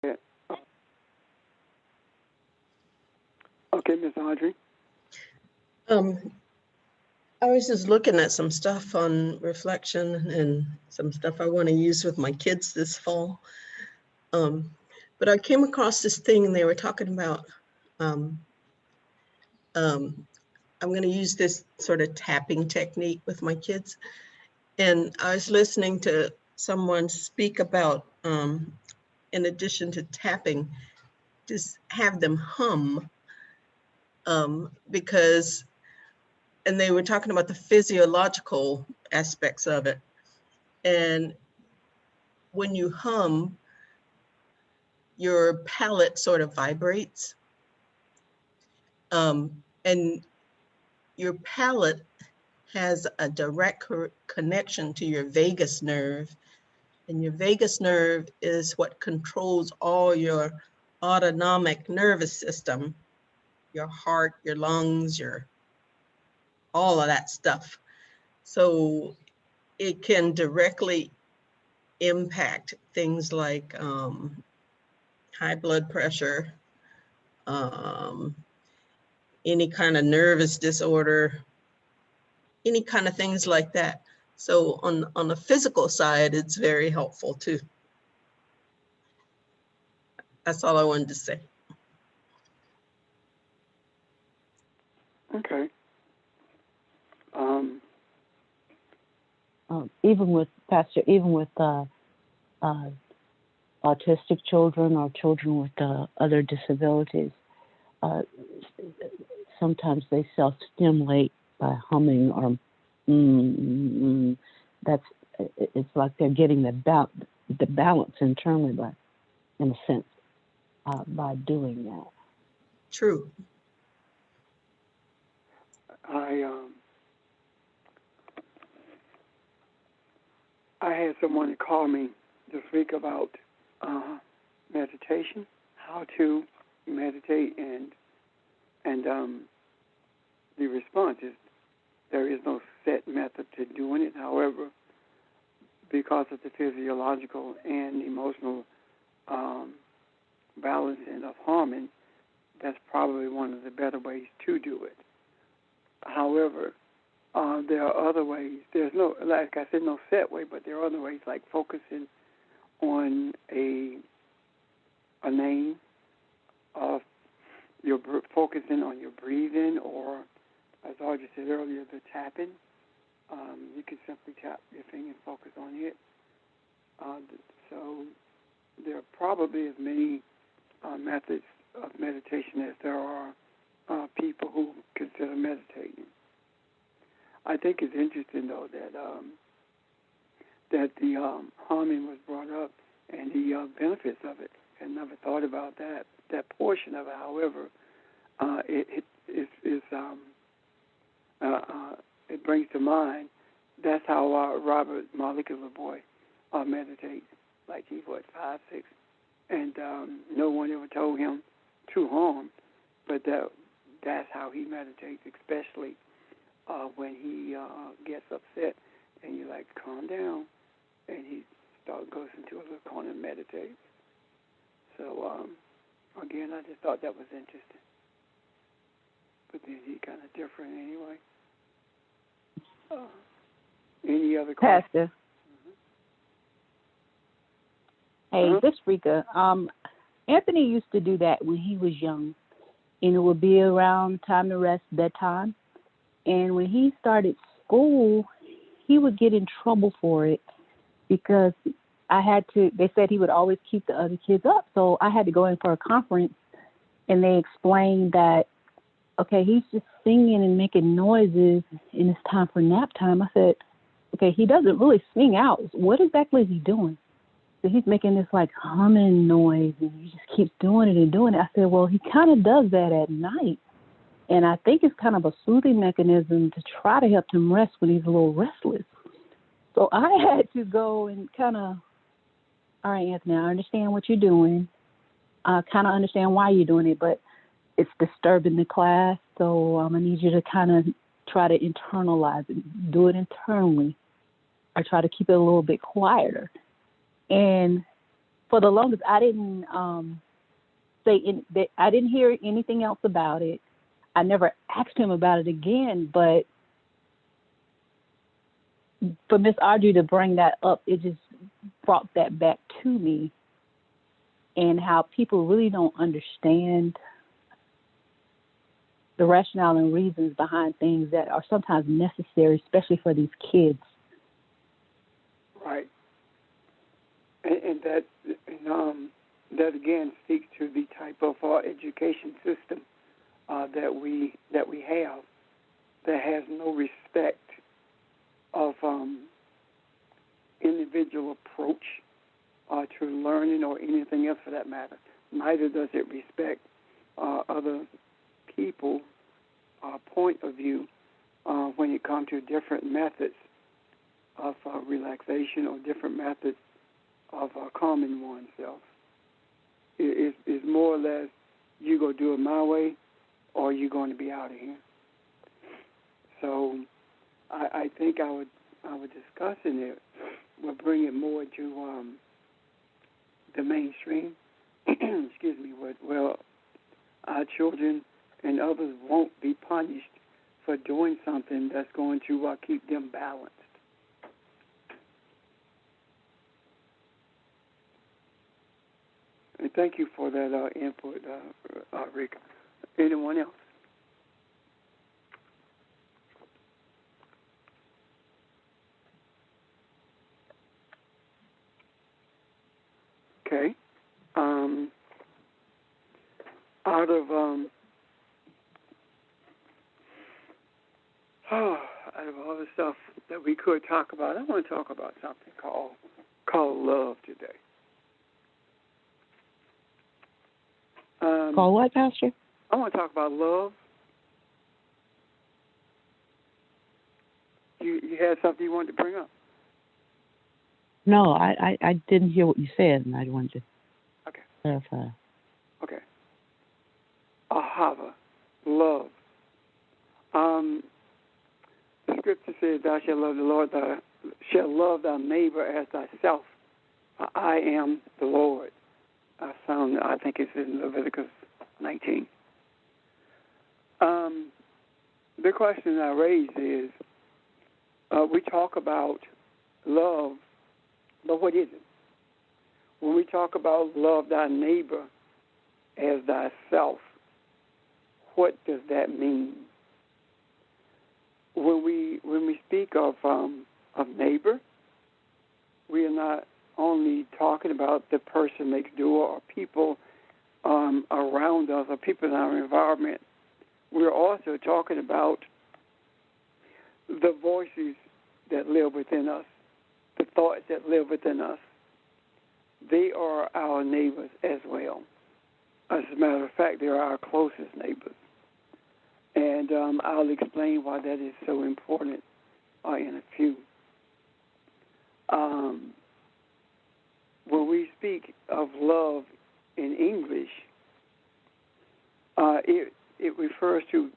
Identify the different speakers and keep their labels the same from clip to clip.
Speaker 1: Yeah. Okay, Miss Audrey.
Speaker 2: Um, I was just looking at some stuff on reflection and some stuff I want to use with my kids this fall. But I came across this thing and they were talking about, um, um, I'm going to use this sort of tapping technique with my kids. And I was listening to someone speak about, in addition to tapping, just have them hum, because, and they were talking about the physiological aspects of it. And when you hum, your palate sort of vibrates. And your palate has a direct connection to your vagus nerve. And your vagus nerve is what controls all your autonomic nervous system, your heart, your lungs, all of that stuff. So it can directly impact things like high blood pressure, um, any kind of nervous disorder, any kind of things like that. So on the physical side, it's very helpful too. That's all I wanted to say.
Speaker 1: Okay.
Speaker 3: Even with Pastor, even with autistic children or children with other disabilities, uh, sometimes they self-stimulate by humming or that's it's like they're getting the balance internally, by in a sense, by doing that.
Speaker 2: True.
Speaker 1: I had someone call me this week about meditation, how to meditate, and the response is there is no set method to doing it. However, because of the physiological and emotional balancing of harmony, that's probably one of the better ways to do it. However, there are other ways. There's no, like I said, no set way, but there are other ways, like focusing on a name, of your focusing on your breathing, or as Audrey said earlier, the tapping. You can simply tap your finger and focus on it. So there are probably as many methods of meditation as there are people who consider meditating. I think it's interesting, though, that the humming was brought up and the benefits of it. I never thought about that portion of it. However, it brings to mind that's how Robert Molecular Boy meditates. Like he's 5, 6, and no one ever told him to hum, but that's how he meditates, especially when he gets upset, and you're like, calm down, and he goes into a little corner and meditates. So again, I just thought that was interesting. But then he kind of different anyway. Any other questions?
Speaker 3: Pastor. Hey, this Rika. Anthony used to do that when he was young, and it would be around time to rest, bedtime. And when he started school, he would get in trouble for it because they said he would always keep the other kids up. So I had to go in for a conference, and they explained that, okay, he's just singing and making noises, and it's time for nap time. I said, okay, he doesn't really sing out. What exactly is he doing? So he's making this like humming noise, and he just keeps doing it and doing it. I said, well, he kind of does that at night. And I think it's kind of a soothing mechanism to try to help him rest when he's a little restless. So I had to go and kind of, all right, Anthony, I understand what you're doing. I kind of understand why you're doing it, but it's disturbing the class. So I need you to kind of try to internalize it, do it internally, or try to keep it a little bit quieter. And for the longest, I didn't I didn't hear anything else about it. I never asked him about it again, but for Miss Audrey to bring that up, it just brought that back to me, and how people really don't understand the rationale and reasons behind things that are sometimes necessary, especially for these kids.
Speaker 1: Right. And that again speaks to the type of education system that we have, that has no respect of individual approach to learning or anything else for that matter. Neither does it respect other people's point of view when it comes to different methods of relaxation or different methods of calming oneself. It's more or less, you go do it my way or you're going to be out of here. So I think I would discussing it will bring it more to the mainstream. Excuse me. Well, our children and others won't be punished for doing something that's going to keep them balanced. And thank you for that input, Rick. Anyone else? Okay. Out of all the stuff that we could talk about, I want to talk about something called love today.
Speaker 3: Call what, Pastor?
Speaker 1: I want to talk about love. You had something you wanted to bring up?
Speaker 4: No, I didn't hear what you said, and I wanted to clarify.
Speaker 1: Okay. Ahava, love. The scripture says, "Thou shalt love the Lord, thou shalt love thy neighbor as thyself. I am the Lord." I think it's in Leviticus 19. The question I raise is, we talk about love, but what is it? When we talk about love thy neighbor as thyself, what does that mean? When we speak of neighbor, we are not only talking about the person next door or people around us or people in our environment. We're also talking about the voices that live within us, the thoughts that live within us. They are our neighbors as well. As a matter of fact, they're our closest neighbors. And I'll explain why that is so important in a few. When we speak of love in English, it refers to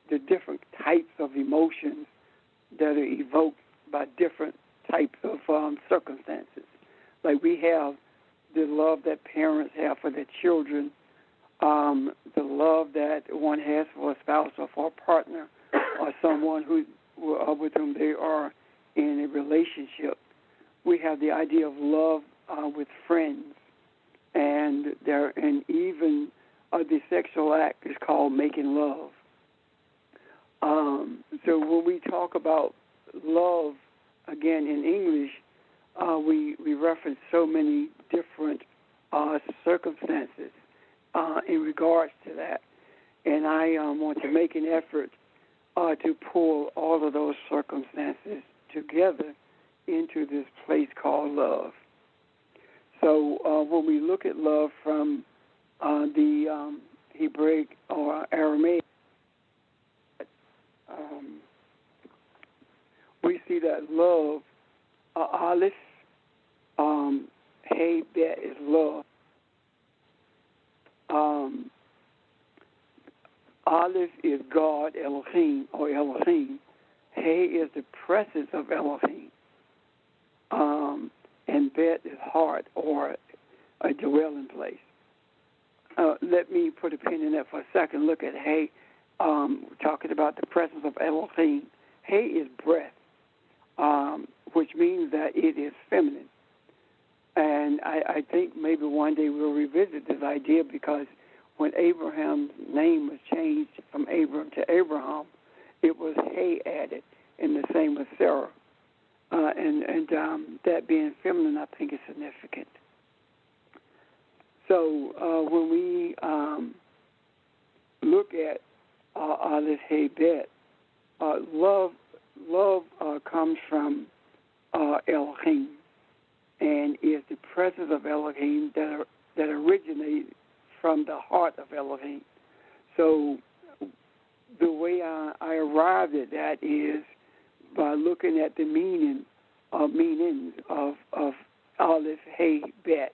Speaker 1: the different types of emotions that are evoked by different types of circumstances. Like we have the love that parents have for their children, the love that one has for a spouse or for a partner or someone with whom they are in a relationship. We have the idea of love with friends, and even the sexual act is called making love. So when we talk about love, again in English, we reference so many different circumstances in regards to that, and I want to make an effort to pull all of those circumstances together into this place called love. So when we look at love from the Hebraic or Aramaic, we see that love, Aleph, Hey, that is love. Aleph is God, Elohim, or Elohim. Hey is the presence of Elohim. And Bet is heart, or a dwelling place. Let me put a pin in that for a second. Look at Hay, talking about the presence of Elohim. Hay is breath, which means that it is feminine. And I think maybe one day we'll revisit this idea, because when Abraham's name was changed from Abram to Abraham, it was Hay added, and the same with Sarah. And that being feminine, I think, is significant. So when we look at this Hay Bet, love comes from Elohim, and is the presence of Elohim that originates from the heart of Elohim. So the way I arrived at that is by looking at the meanings of Aleph Hay Bet.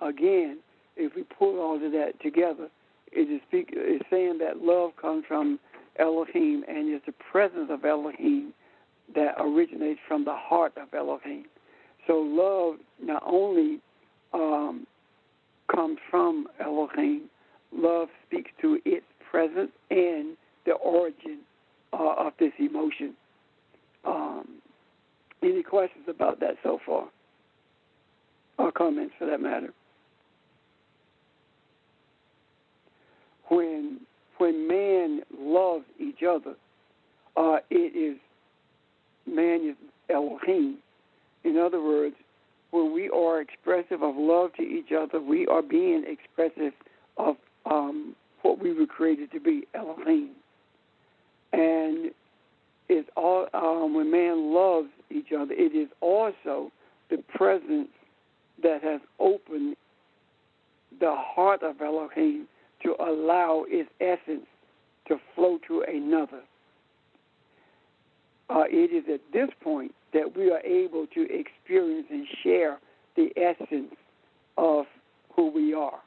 Speaker 1: Again, if we pull all of that together, it's saying that love comes from Elohim, and is the presence of Elohim that originates from the heart of Elohim. So love not only comes from Elohim, love speaks to its presence and the origin of this emotion. Any questions about that so far? Or comments for that matter? When man loves each other, man is Elohim. In other words, when we are expressive of love to each other, we are being expressive of what we were created to be, Elohim. And it's all when man loves each other, it is also the presence that has opened the heart of Elohim to allow its essence to flow to another. It is at this point that we are able to experience and share the essence of who we are,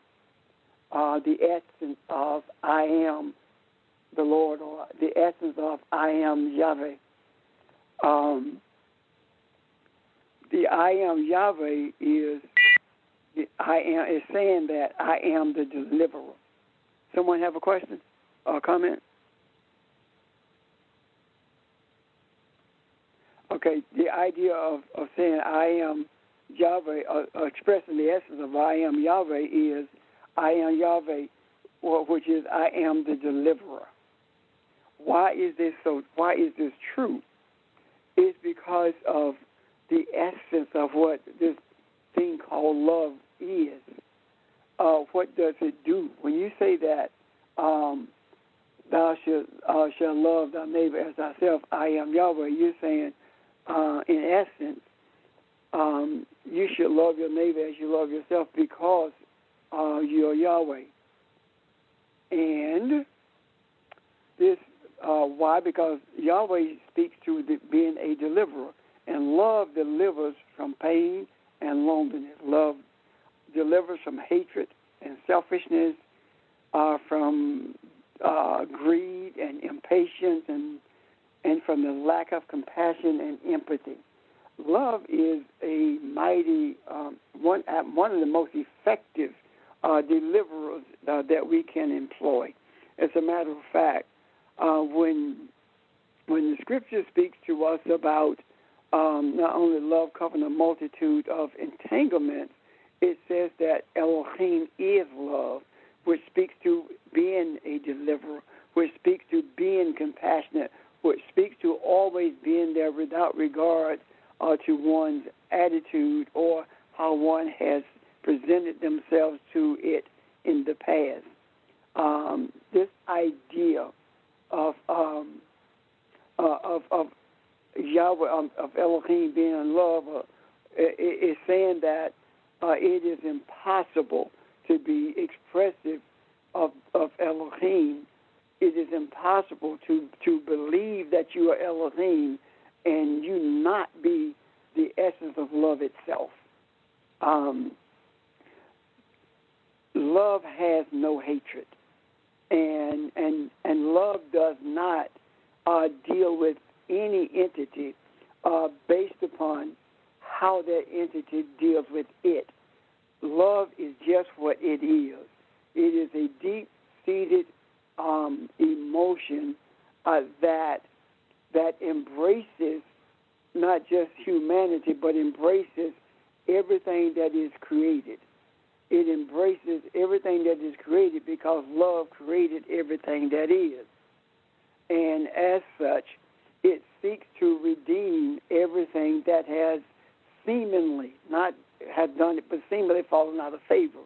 Speaker 1: the essence of I am the Lord, or the essence of I am Yahweh. The I am Yahweh is saying that I am the deliverer. Someone have a question or comment? Okay, the idea of saying I am Yahweh, expressing the essence of I am Yahweh, is I am Yahweh, which is I am the deliverer. Why is this so? Why is this true? It's because of the essence of what this thing called love is. What does it do? When you say that thou shalt love thy neighbor as thyself, I am Yahweh, you're saying, in essence, you should love your neighbor as you love yourself, because you're Yahweh. And this, why? Because Yahweh speaks to being a deliverer, and love delivers from pain and loneliness. Love delivers from hatred and selfishness, from greed and impatience, and from the lack of compassion and empathy. Love is a mighty, one of the most effective deliverers that we can employ. As a matter of fact, when the Scripture speaks to us about not only love covering a multitude of entanglements, it says that Elohim is love, which speaks to being a deliverer, which speaks to being compassionate, which speaks to always being there without regard to one's attitude or how one has presented themselves to it in the past. This idea of Yahweh, of Elohim being in love, is saying that it is impossible to be expressive of Elohim. It is impossible to believe that you are Elohim and you not be the essence of love itself. Love has no hatred, and love does not deal with any entity based upon how that entity deals with it. love is just what it is. It is a deep-seated emotion that embraces not just humanity, but embraces everything that is created. It embraces everything that is created because love created everything that is. And as such, it seeks to redeem everything that has seemingly, not have done it, but seemingly fallen out of favor.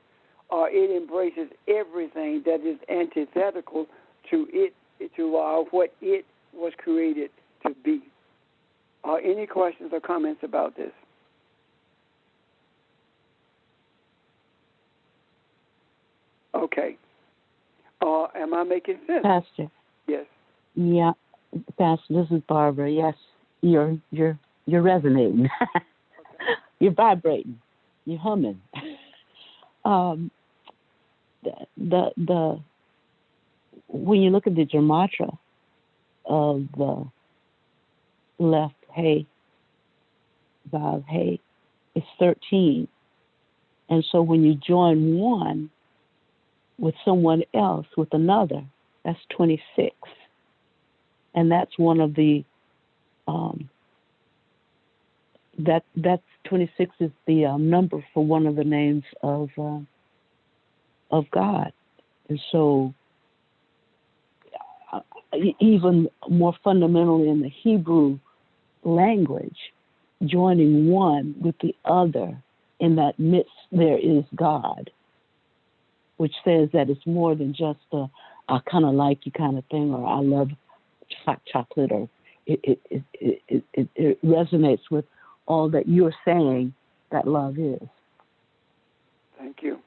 Speaker 1: Or it embraces everything that is antithetical to it, to what it was created to be. Any questions or comments about this? Okay. Am I making sense?
Speaker 4: Pastor.
Speaker 1: Yes.
Speaker 4: Yeah, Pastor, this is Barbara. Yes, you're resonating. You're vibrating. You're humming. The when you look at the gematria of the left hey, Vav hey, it's 13. And so when you join one with someone else, with another, that's 26. And that's one of the that's 26 is the number for one of the names of God. And so even more fundamentally in the Hebrew language, joining one with the other, in that midst there is God, which says that it's more than just a I kind of like you kind of thing, or I love hot chocolate, or it resonates with all that you're saying that love is.
Speaker 1: Thank you.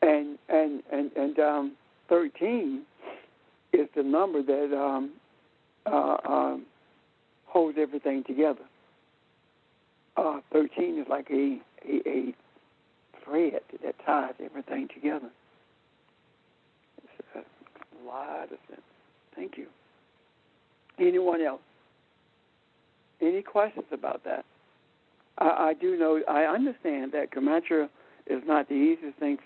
Speaker 1: And 13 is the number that holds everything together. 13 is like a thread that ties everything together. It's a lot of sense. Thank you. Anyone else? Any questions about that? I do know, I understand that gematria is not the easiest thing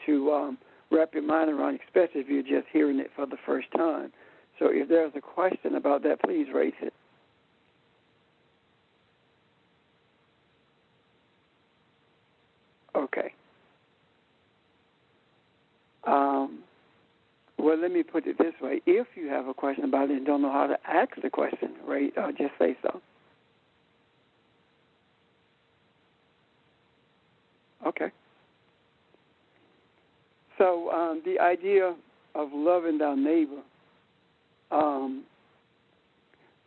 Speaker 1: to wrap your mind around, especially if you're just hearing it for the first time. So if there's a question about that, please raise it. Okay. Well, let me put it this way. If you have a question about it and don't know how to ask the question, right, just say so. Okay. So the idea of loving thy neighbor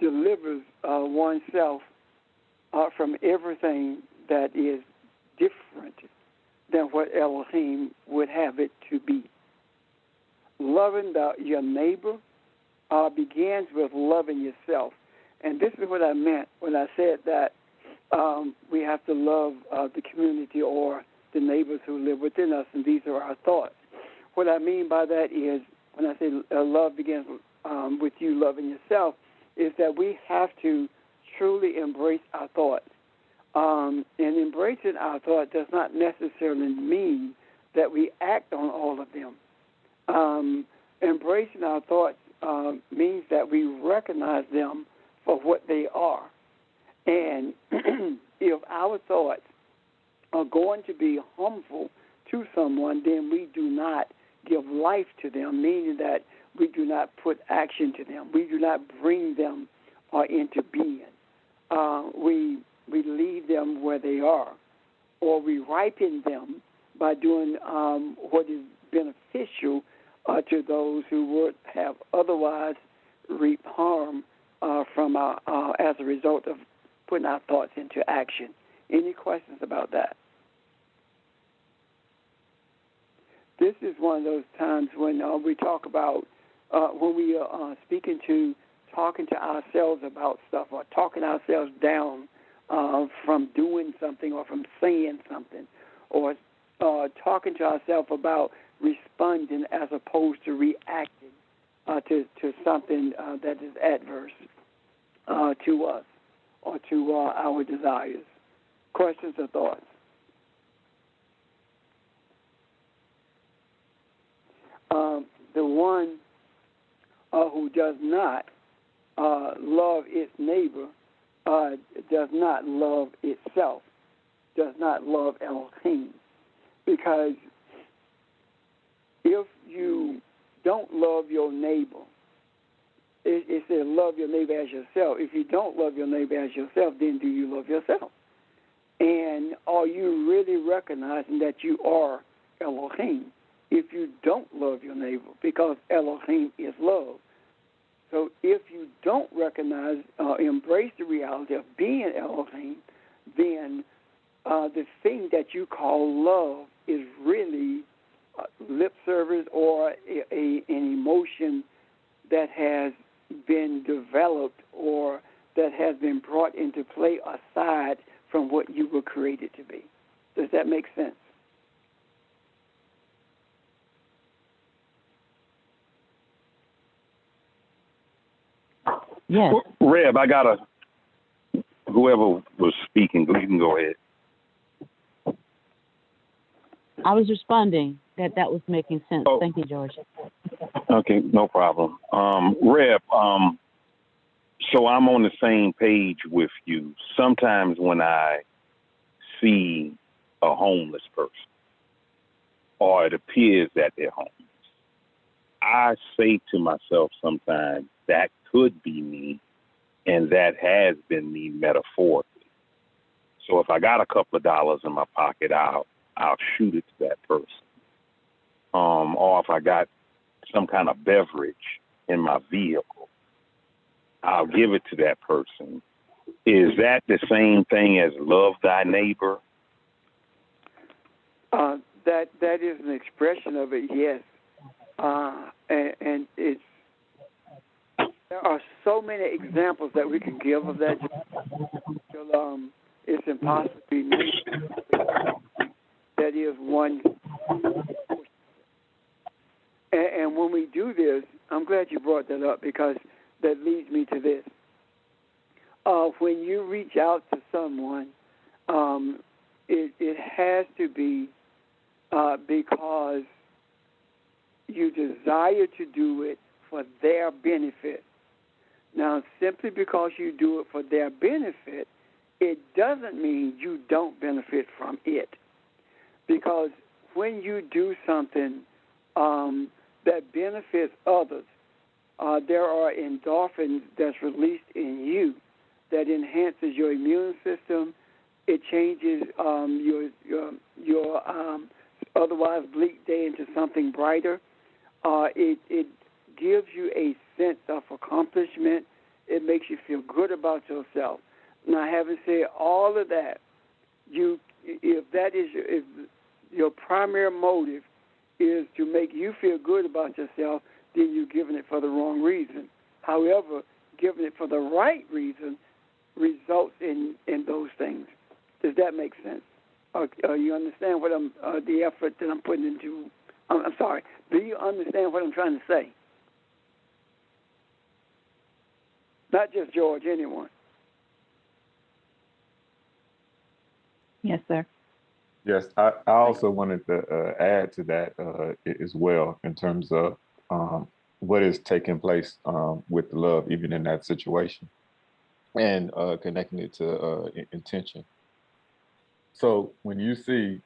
Speaker 1: delivers oneself from everything that is different than what Elohim would have it to be. Loving your neighbor begins with loving yourself. And this is what I meant when I said that we have to love the community or the neighbors who live within us, and these are our thoughts. What I mean by that is, when I say love begins with you loving yourself, is that we have to truly embrace our thoughts. And embracing our thought does not necessarily mean that we act on all of them. Embracing our thoughts means that we recognize them for what they are. And if our thoughts are going to be harmful to someone, then we do not give life to them, meaning that we do not put action to them. We do not bring them into being. We leave them where they are, or we ripen them by doing what is beneficial to those who would have otherwise reaped harm from as a result of putting our thoughts into action. Any questions about that? This is one of those times when we talk about, when we are talking to ourselves about stuff, or talking ourselves down from doing something or from saying something, or talking to ourselves about responding as opposed to reacting to something that is adverse to us or to our desires. Questions or thoughts? The one who does not love its neighbor does not love itself, does not love Elohim. Because if you don't love your neighbor, it says love your neighbor as yourself. If you don't love your neighbor as yourself, then do you love yourself? And are you really recognizing that you are Elohim if you don't love your neighbor? Because Elohim is love. So if you don't recognize, embrace the reality of being Elohim, then the thing that you call love is really lip service or an emotion that has been developed or that has been brought into play aside from what you were created to be. Does that make sense?
Speaker 4: Yes.
Speaker 5: Reb, whoever was speaking, you can go ahead.
Speaker 4: I was responding that was making sense.
Speaker 5: Oh.
Speaker 4: Thank you, George.
Speaker 5: Okay, no problem. Reb, so I'm on the same page with you. Sometimes when I see a homeless person, or it appears that they're homeless, I say to myself sometimes, that could be me, and that has been me metaphorically. So if I got a couple of dollars in my pocket, I'll shoot it to that person. Or if I got some kind of beverage in my vehicle, I'll give it to that person. Is that the same thing as love thy neighbor?
Speaker 1: That is an expression of it, yes. And it's there are so many examples that we can give of that. It's impossible to be named. That is one. And when we do this, I'm glad you brought that up because that leads me to this. When you reach out to someone, it has to be because you desire to do it for their benefit. Now, simply because you do it for their benefit, it doesn't mean you don't benefit from it. Because when you do something that benefits others, there are endorphins that's released in you that enhances your immune system. It changes your otherwise bleak day into something brighter. It gives you a sense of accomplishment. It makes you feel good about yourself. Now, having said all of that, if your primary motive is to make you feel good about yourself, then you're giving it for the wrong reason. However, giving it for the right reason results in those things. Does that make sense? You understand what the effort that I'm putting into? I'm sorry. Do you understand what I'm trying to say? Not just George, anyone.
Speaker 3: Yes, sir.
Speaker 6: Yes, I also wanted to add to that as well in terms of what is taking place with the love, even in that situation, and connecting it to intention. So when you see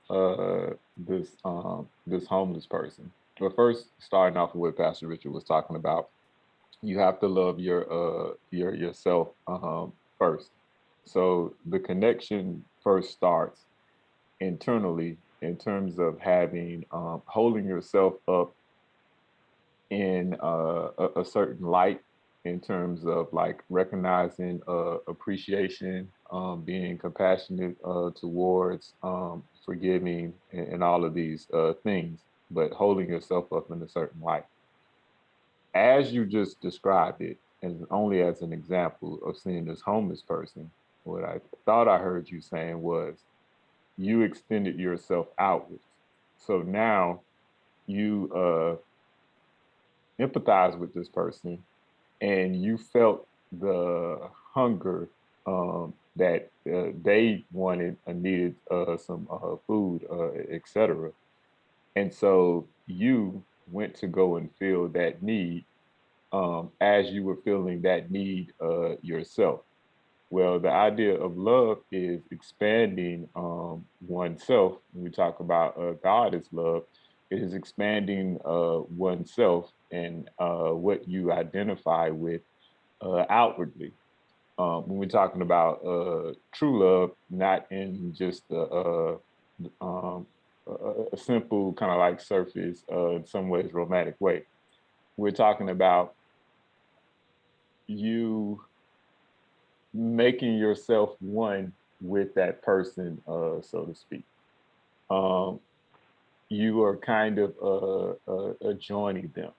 Speaker 6: this homeless person, but first starting off with what Pastor Richard was talking about, you have to love yourself first. So the connection first starts internally in terms of having holding yourself up in a certain light in terms of like recognizing appreciation, being compassionate towards forgiving and all of these things, but holding yourself up in a certain light. As you just described it, and only as an example of seeing this homeless person, what I thought I heard you saying was you extended yourself outwards. So now you empathize with this person and you felt the hunger that they wanted and needed some food, etc. And so you went to go and fill that need as you were feeling that need yourself. Well, the idea of love is expanding oneself. When we talk about God as love, it is expanding oneself and what you identify with outwardly. When we're talking about true love, not in just a simple kind of like surface, in some ways romantic way. We're talking about you making yourself one with that person, so to speak. You are kind of joining them.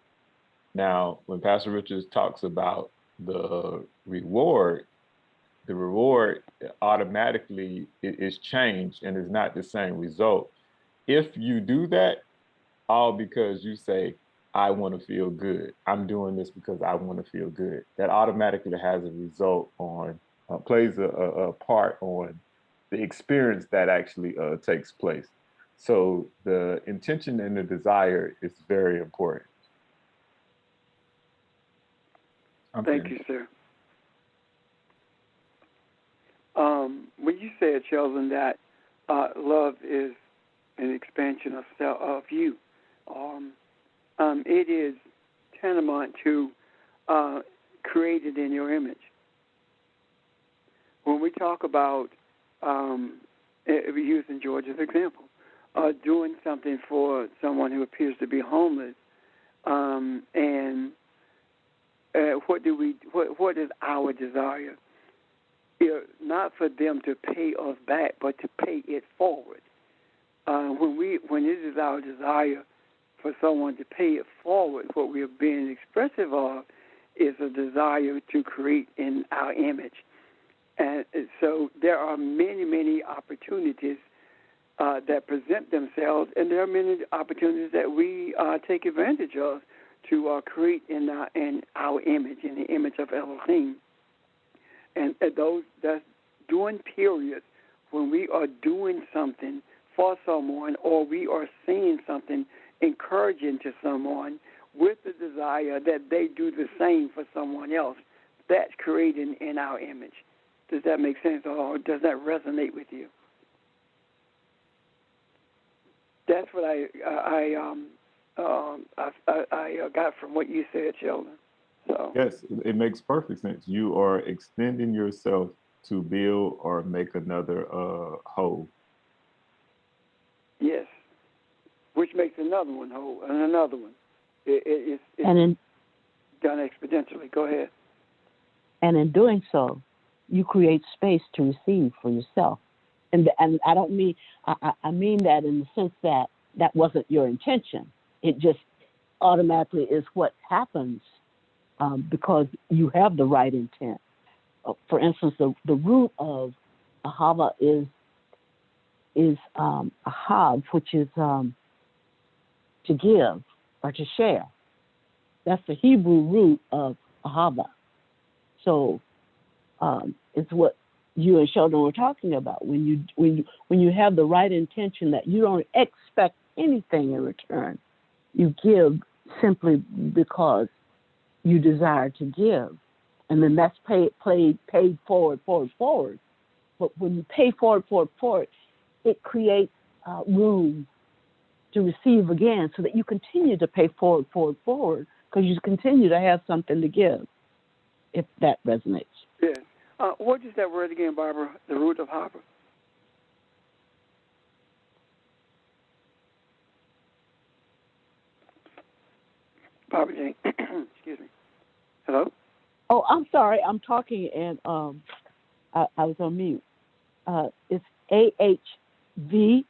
Speaker 6: Now, when Pastor Richards talks about the reward automatically is changed and is not the same result. If you do that, all because you say, I want to feel good. I'm doing this because I want to feel good. That automatically has a result on, plays a part on the experience that actually takes place. So the intention and the desire is very important.
Speaker 1: Thank you, sir. When you said, Sheldon, that love is an expansion of you, it is tantamount to created in your image. When we talk about, using George's example, doing something for someone who appears to be homeless, and what is our desire? Not for them to pay us back, but to pay it forward. When it is our desire for someone to pay it forward, what we are being expressive of is a desire to create in our image. And so there are many, many opportunities that present themselves, and there are many opportunities that we take advantage of to create in our image, in the image of Elohim. And that's during periods when we are doing something for someone, or we are saying something encouraging to someone with the desire that they do the same for someone else. That's creating in our image. Does that make sense, or does that resonate with you? That's what I got from what you said, Sheldon. So.
Speaker 6: Yes, it makes perfect sense. You are extending yourself to build or make another whole.
Speaker 1: Yes, which makes another one whole, and another one. It's
Speaker 4: done
Speaker 1: exponentially. Go ahead.
Speaker 4: And in doing so, you create space to receive for yourself. And I don't mean, I mean that in the sense that that wasn't your intention. It just automatically is what happens because you have the right intent. For instance, the root of ahava is ahav, which is to give or to share. That's the Hebrew root of ahava. So it's what you and Sheldon were talking about. When you have the right intention that you don't expect anything in return, you give simply because you desire to give, and then that's paid forward. But when you pay forward, it creates room to receive again, so that you continue to pay forward, because you continue to have something to give. If that resonates.
Speaker 1: Yes. What is that word again, Barbara? The root of hava. Barbara Jane. Excuse me. Hello?
Speaker 4: Oh, I'm sorry. I'm talking and I was on mute. It's AHV.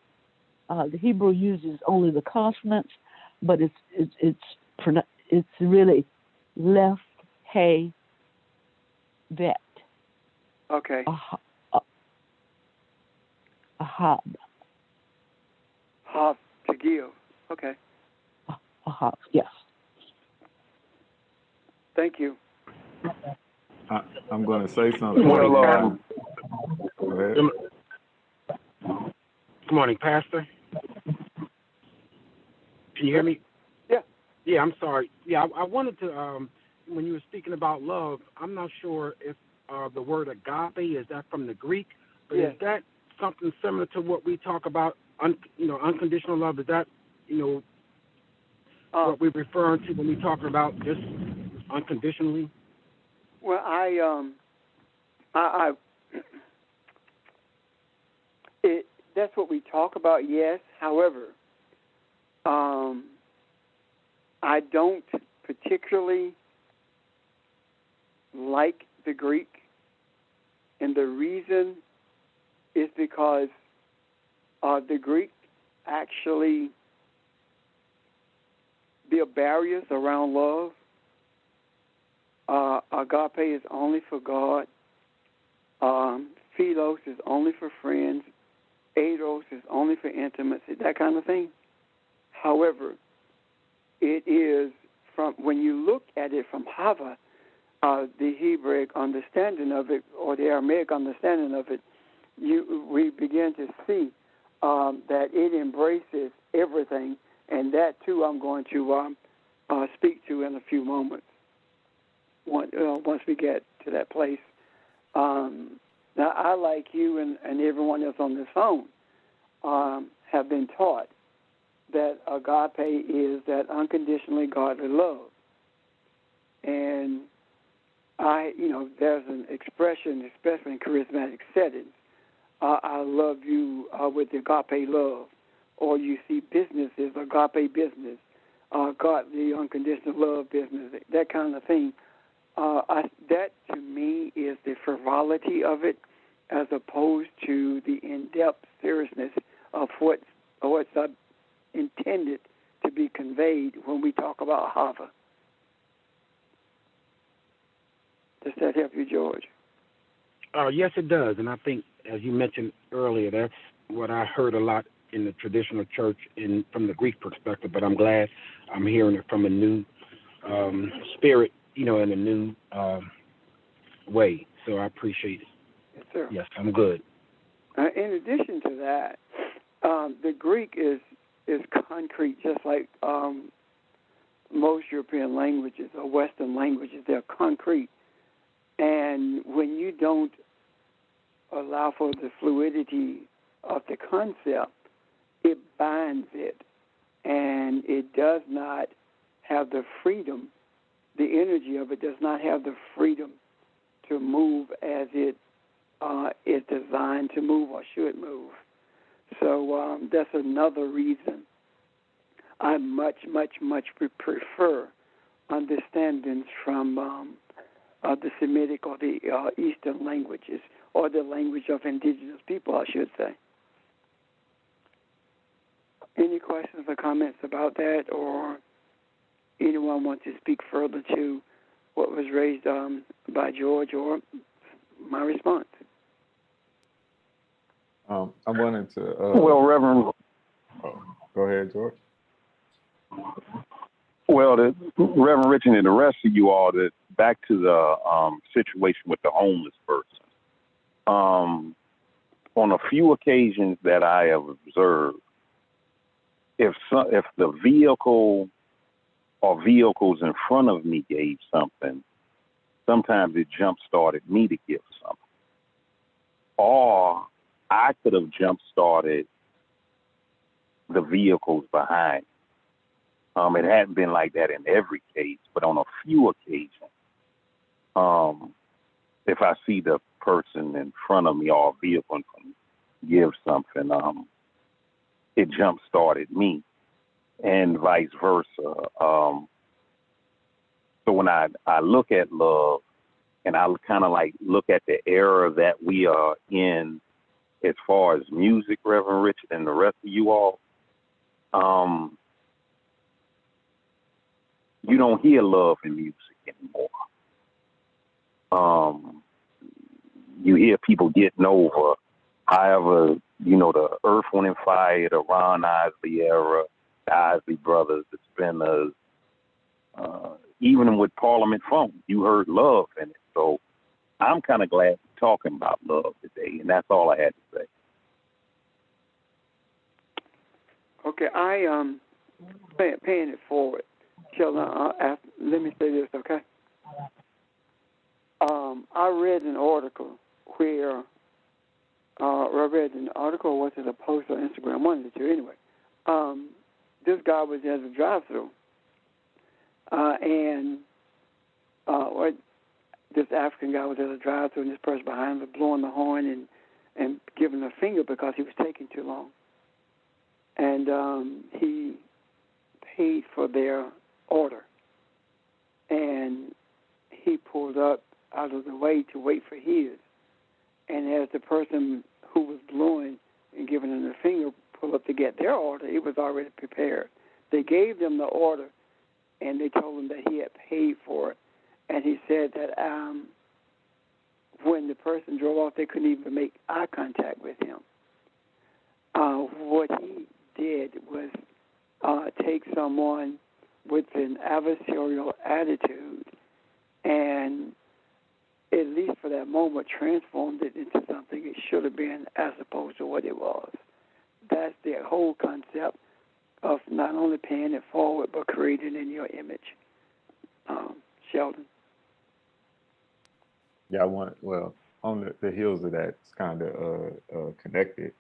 Speaker 4: The Hebrew uses only the consonants, but it's really left hey vet.
Speaker 1: Okay.
Speaker 4: Ahab.
Speaker 1: Hav, to give. Okay.
Speaker 4: Ahab, yes.
Speaker 1: Thank you.
Speaker 6: I'm going to say something.
Speaker 7: Well,
Speaker 6: go ahead.
Speaker 7: Good morning, Pastor. Can you hear me?
Speaker 1: Yeah.
Speaker 7: Yeah, I'm sorry. Yeah, I wanted to. When you were speaking about love, I'm not sure if the word agape is that from the Greek, but
Speaker 1: Yes.
Speaker 7: is that something similar to what we talk about? Unconditional love. Is that
Speaker 1: Uh,
Speaker 7: what we're referring to when we talking about just unconditionally?
Speaker 1: well, I it that's what we talk about. Yes. However, I don't particularly like the Greek, and the reason is because the Greek actually build barriers around love. Agape is only for God. Philos is only for friends. Eros is only for intimacy, that kind of thing. However, it is from when you look at it from Hava, the Hebrew understanding of it or the Aramaic understanding of it, we begin to see that it embraces everything, and that too I'm going to speak to in a few moments once we get to that place. Now, I, like you and everyone else on this phone, have been taught that agape is that unconditionally godly love. And there's an expression, especially in charismatic settings, I love you with agape love. Or you see businesses, agape business, godly unconditional love business, that kind of thing. That to me is the frivolity of it, as opposed to the in-depth seriousness of what's intended to be conveyed when we talk about Hava. Does that help you, George?
Speaker 7: Yes, it does, and I think, as you mentioned earlier, that's what I heard a lot in the traditional church from the Greek perspective. But I'm glad I'm hearing it from a new spirit, in a new way. So I appreciate it.
Speaker 1: Yes, sir.
Speaker 7: Yes, I'm good.
Speaker 1: In addition to that, the Greek is concrete, just like most European languages or Western languages. They're concrete, and when you don't allow for the fluidity of the concept, it binds it, and it does not have the freedom. The energy of it does not have the freedom to move as it is designed to move or should move. So that's another reason I much prefer understandings from the Semitic or the Eastern languages, or the language of indigenous people, I should say. Any questions or comments about that, or anyone want to speak further to what was raised by George or my response?
Speaker 6: I wanted to.
Speaker 5: Well, Reverend.
Speaker 6: Oh, go ahead, George.
Speaker 5: Well, Reverend Richard and the rest of you all, back to the situation with the homeless person. On a few occasions that I have observed, if the vehicle or vehicles in front of me gave something, sometimes it jump-started me to give something. Or I could have jump-started the vehicles behind. It hadn't been like that in every case, but on a few occasions, if I see the person in front of me or a vehicle in front of me give something, it jump-started me, and vice versa. So when I look at love, and I kind of like look at the era that we are in as far as music, Reverend Richard and the rest of you all, you don't hear love in music anymore. You hear people getting over. However, the Earth, Wind and Fire, the Ron Isley era, the Isley Brothers, the Spinners, even with Parliament Funk, you heard love in it. So I'm kind of glad we're talking about love today, and that's all I had to say.
Speaker 1: Okay, I paying it forward. Sheldon, let me say this, okay? I read an article where, was it a post on Instagram? One of the two, anyway. This guy was at a drive-through, and this African guy was at a drive-through, and this person behind him was blowing the horn and giving a finger because he was taking too long. And he paid for their order, and he pulled up out of the way to wait for his. And as the person who was blowing and giving him the finger pulled up to get their order, it was already prepared. They gave them the order, and they told him that he had paid for it. And he said that when the person drove off, they couldn't even make eye contact with him. What he did was take someone with an adversarial attitude and, at least for that moment, transformed it into something it should have been as opposed to what it was. That's the whole concept of not only paying it forward but creating in your image. Sheldon.
Speaker 6: Yeah, on the heels of that, it's kind of connected.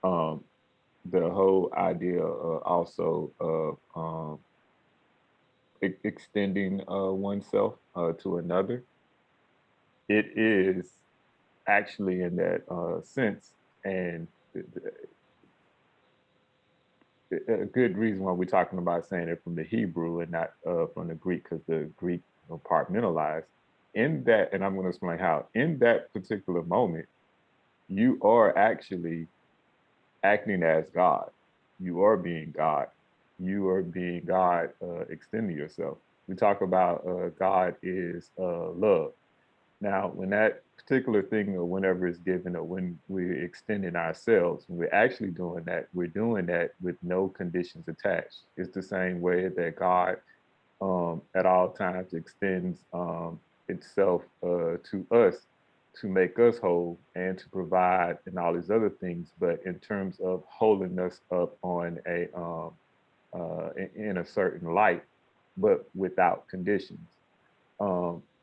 Speaker 6: The whole idea also of extending oneself to another. It is actually in that sense, and a good reason why we're talking about saying it from the Hebrew and not from the Greek, because the Greek compartmentalized. In that, and I'm going to explain how, in that particular moment, you are actually acting as God. You are being God. You are being God, extending yourself. We talk about God is love. Now, when that particular thing or whenever it's given or when we're extending ourselves, when we're actually doing that, we're doing that with no conditions attached. It's the same way that God at all times extends itself to us to make us whole and to provide and all these other things, but in terms of holding us up on a in a certain light, but without conditions.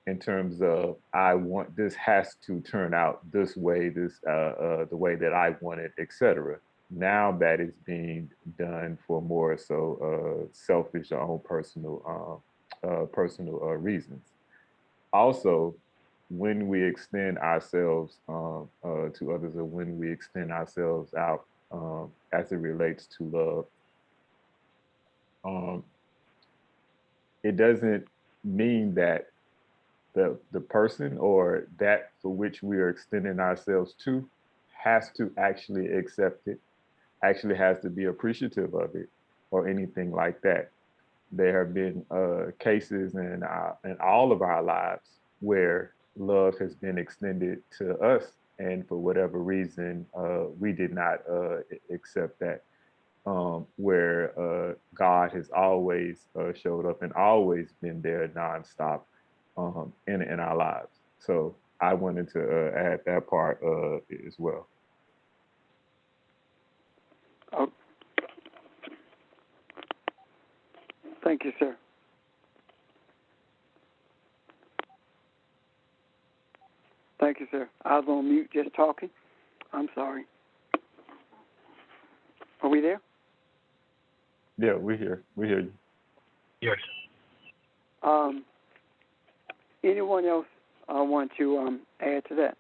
Speaker 6: In terms of I want this has to turn out this way, the way that I want it, etc. Now that is being done for more so selfish or own personal reasons. Also, when we extend ourselves to others, or when we extend ourselves out as it relates to love, it doesn't mean that the person or that for which we are extending ourselves to has to actually accept it, actually has to be appreciative of it, or anything like that. There have been cases in all of our lives where love has been extended to us, and for whatever reason, we did not accept that. Where God has always showed up and always been there nonstop in our lives. So I wanted to add that part as well.
Speaker 1: Oh. Thank you, sir. Thank you, sir. I was on mute just talking. I'm sorry. Are we there?
Speaker 6: Yeah, we're here. We hear you.
Speaker 7: Yes.
Speaker 1: Anyone else want to add to that?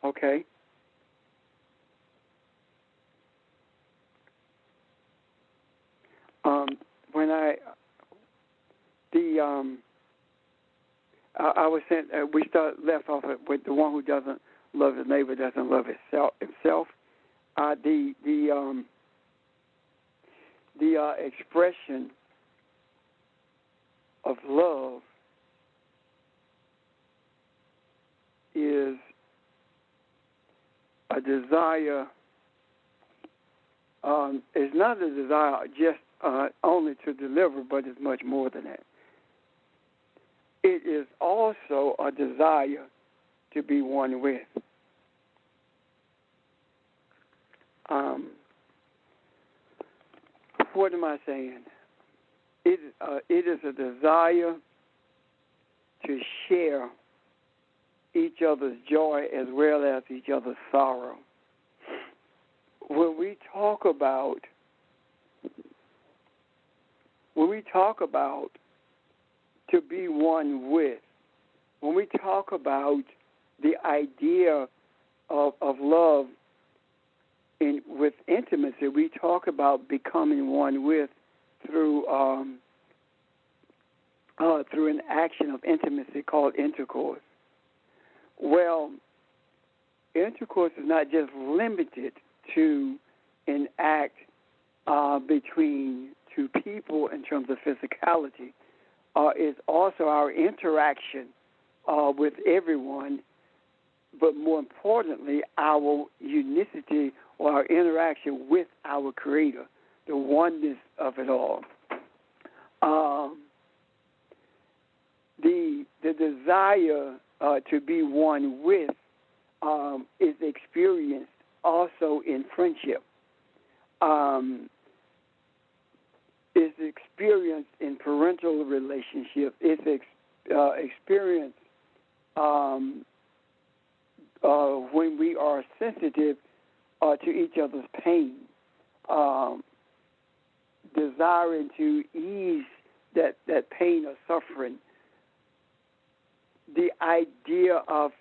Speaker 1: Okay. When I was sent, we left off with the one who doesn't love his neighbor doesn't love himself. The expression of love is a desire. It's not a desire just only to deliver, but it's much more than that. It is also a desire to be one with. What am I saying? It is a desire to share each other's joy as well as each other's sorrow. When we talk about to be one with, when we talk about the idea of love with intimacy, we talk about becoming one with through an action of intimacy called intercourse. Well, intercourse is not just limited to an act between two people in terms of physicality. It's also our interaction with everyone, but more importantly, our unicity or our interaction with our Creator, the oneness of it all. The desire to be one with is experienced also in friendship. It's experienced in parental relationships. It's experienced when we are sensitive to each other's pain, desiring to ease that pain or suffering. The idea of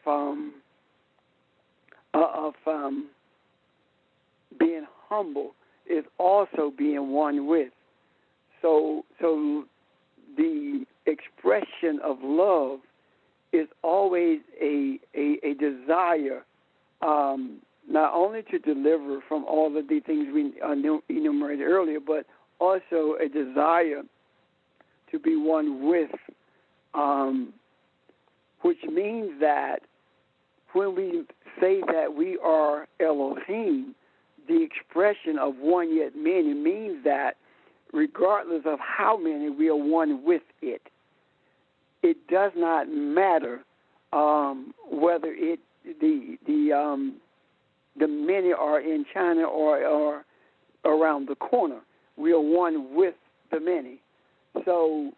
Speaker 1: being humble is also being one with. So the expression of love is always a desire, not only to deliver from all of the things we enumerated earlier, but also a desire to be one with, which means that when we say that we are Elohim, the expression of one yet many means that regardless of how many, we are one with it. It does not matter whether the many are in China or around the corner. We are one with the many. So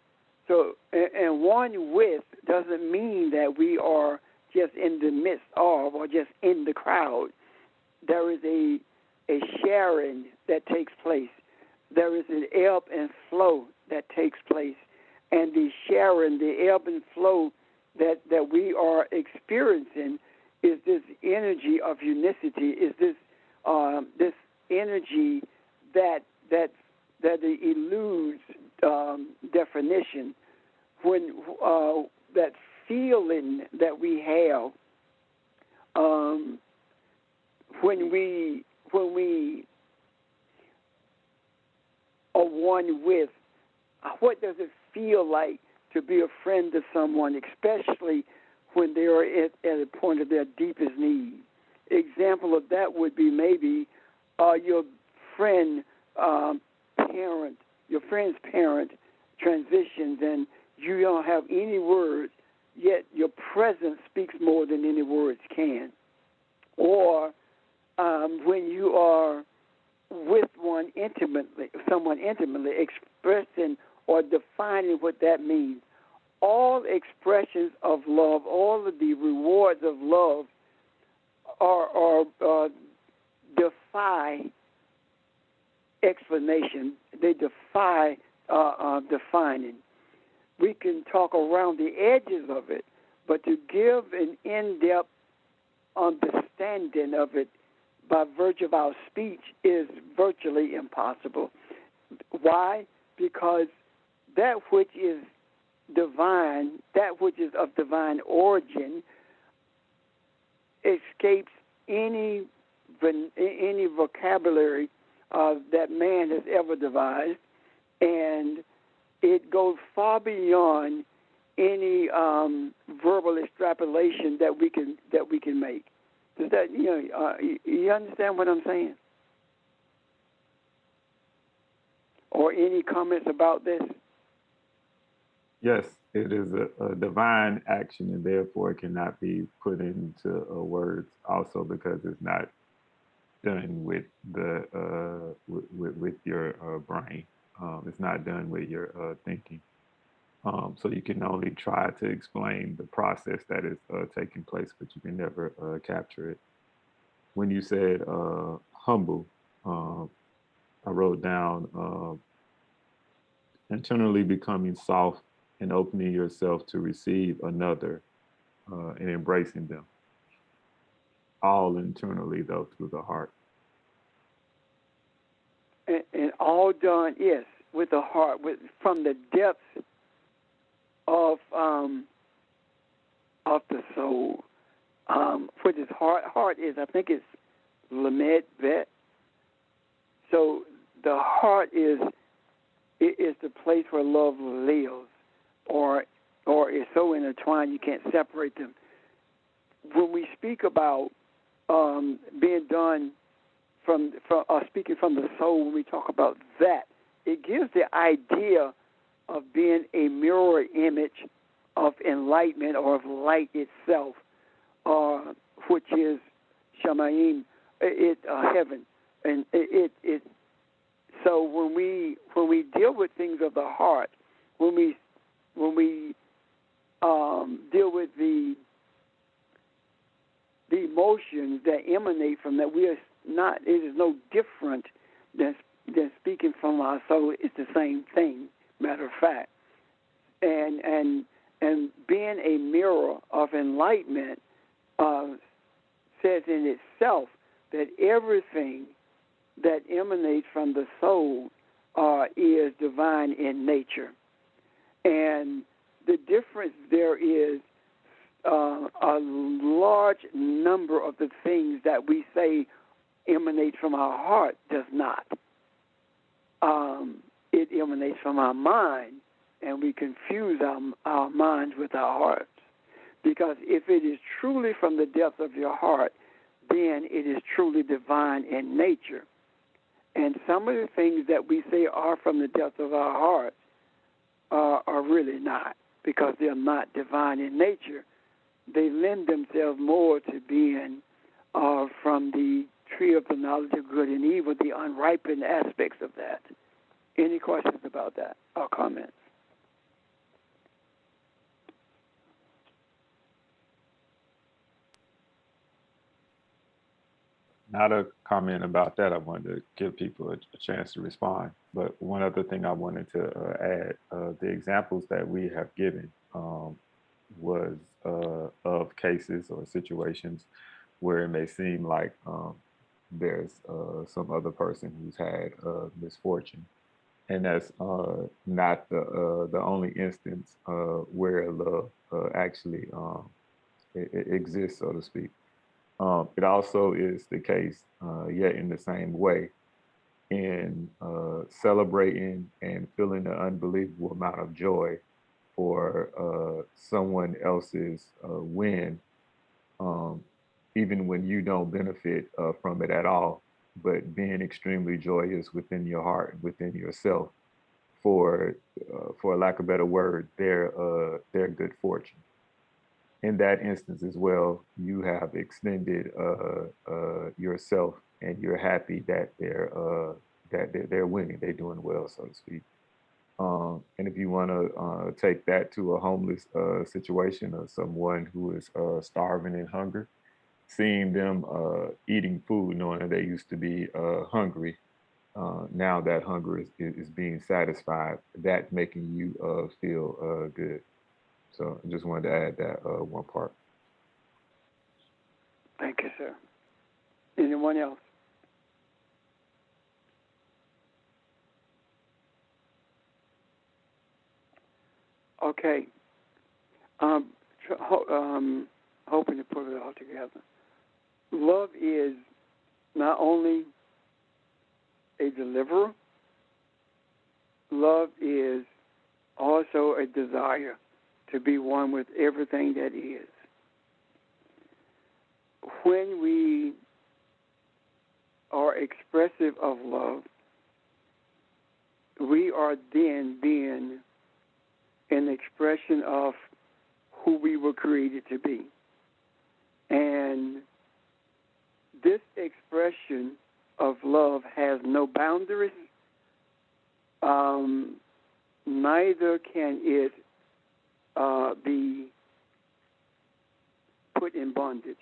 Speaker 1: and one with doesn't mean that we are just in the midst of or just in the crowd. There is a sharing that takes place. There is an ebb and flow that takes place. And the sharing, the ebb and flow that we are experiencing is this energy of unicity, is this energy that eludes definition. When that feeling that we have when we are one with, what does it feel like to be a friend to someone, especially when they are at a point of their deepest need? Example of that would be maybe your friend's parent transitions and you don't have any words, yet your presence speaks more than any words can. Or when you are with someone intimately, expressing or defining what that means. All expressions of love, all of the rewards of love are defy explanation. They defy defining. We can talk around the edges of it, but to give an in-depth understanding of it by virtue of our speech is virtually impossible. Why? Because that which is divine, that which is of divine origin, escapes any vocabulary that man has ever devised, and it goes far beyond any verbal extrapolation that we can make. Does that you understand what I'm saying? Or any comments about this?
Speaker 6: Yes, it is a divine action, and therefore it cannot be put into words. Also, because it's done with the with your brain. It's not done with your thinking. So you can only try to explain the process that is taking place, but you can never capture it. When you said humble, I wrote down internally becoming soft and opening yourself to receive another and embracing them. All internally, though, through the heart.
Speaker 1: And all done, yes, with the heart, from the depths of the soul. What his heart is, I think it's Lamed Bet. So the heart is the place where love lives, or is so intertwined you can't separate them. When we speak about being done from speaking from the soul, when we talk about that, it gives the idea of being a mirror image of enlightenment or of light itself, which is Shamayim, heaven, and it. So when we deal with things of the heart, when we deal with the emotions that emanate from that, we are not. It is no different than speaking from our soul. It's the same thing. Matter of fact, and being a mirror of enlightenment says in itself that everything that emanates from the soul is divine in nature, and the difference there is a large number of the things that we say emanate from our heart does not. It emanates from our mind, and we confuse our minds with our hearts. Because if it is truly from the depth of your heart, then it is truly divine in nature. And some of the things that we say are from the depth of our hearts are really not, because they're not divine in nature. They lend themselves more to being from the tree of the knowledge of good and evil, the unripened aspects of that. Any questions about that or comments?
Speaker 6: Not a comment about that. I wanted to give people a chance to respond. But one other thing I wanted to add, the examples that we have given was of cases or situations where it may seem like there's some other person who's had misfortune. And that's not the only instance where love actually it exists, so to speak. It also is the case, yet in the same way, in celebrating and feeling an unbelievable amount of joy for someone else's win, even when you don't benefit from it at all, but being extremely joyous within your heart, within yourself, for lack of a better word, their good fortune. In that instance as well, you have extended yourself, and you're happy that they're winning, they're doing well, so to speak. And if you want to take that to a homeless situation, or someone who is starving and hunger, seeing them eating food, knowing that they used to be hungry, now that hunger is being satisfied, that making you feel good. So I just wanted to add that one part.
Speaker 1: Thank you, sir. Anyone else? Okay. Hoping to put it all together. Love is not only a deliverer, love is also a desire to be one with everything that is. When we are expressive of love, we are then being an expression of who we were created to be. And this expression of love has no boundaries. Neither can it be put in bondage.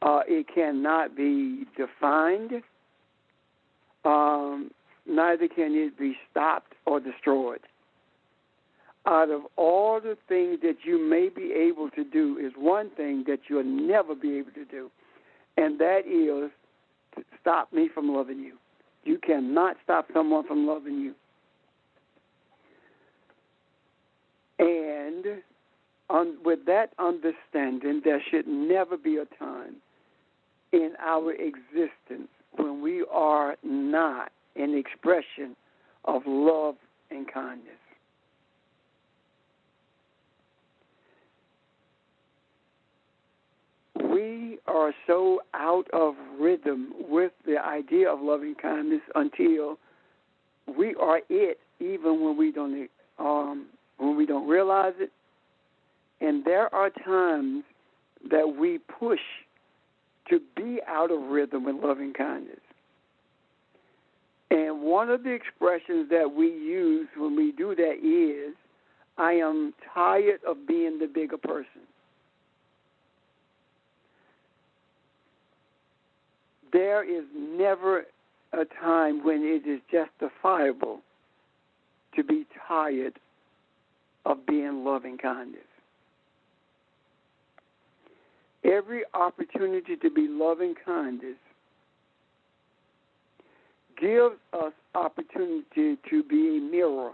Speaker 1: It cannot be defined. Neither can it be stopped or destroyed. Out of all the things that you may be able to do is one thing that you'll never be able to do, and that is to stop me from loving you. You cannot stop someone from loving you. And with that understanding, there should never be a time in our existence when we are not an expression of love and kindness. We are so out of rhythm with the idea of loving kindness until we are it, even when we don't realize it. And there are times that we push to be out of rhythm with loving kindness. And one of the expressions that we use when we do that is, I am tired of being the bigger person. There is never a time when it is justifiable to be tired of being loving kindness. Every opportunity to be loving kindness gives us opportunity to be a mirror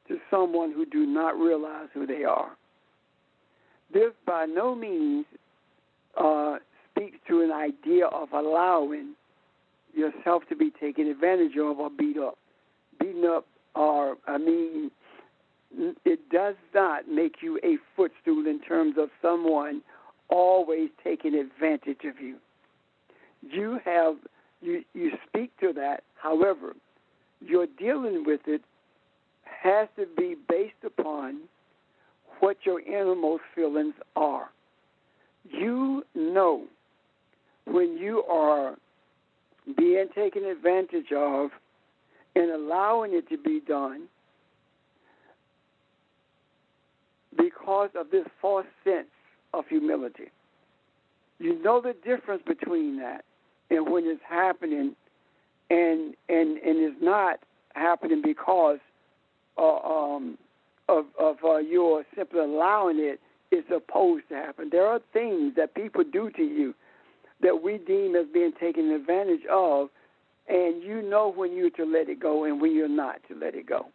Speaker 1: to someone who do not realize who they are. This by no means speaks to an idea of allowing yourself to be taken advantage of or beat up. Beaten up, it does not make you a footstool in terms of someone always taking advantage of you. You speak to that. However, your dealing with it has to be based upon what your innermost feelings are. You know when you are being taken advantage of and allowing it to be done because of this false sense of humility. You know the difference between that and when it's happening and it's not happening because of your simply allowing it is supposed to happen. There are things that people do to you that we deem as being taken advantage of, and you know when you're to let it go and when you're not to let it go.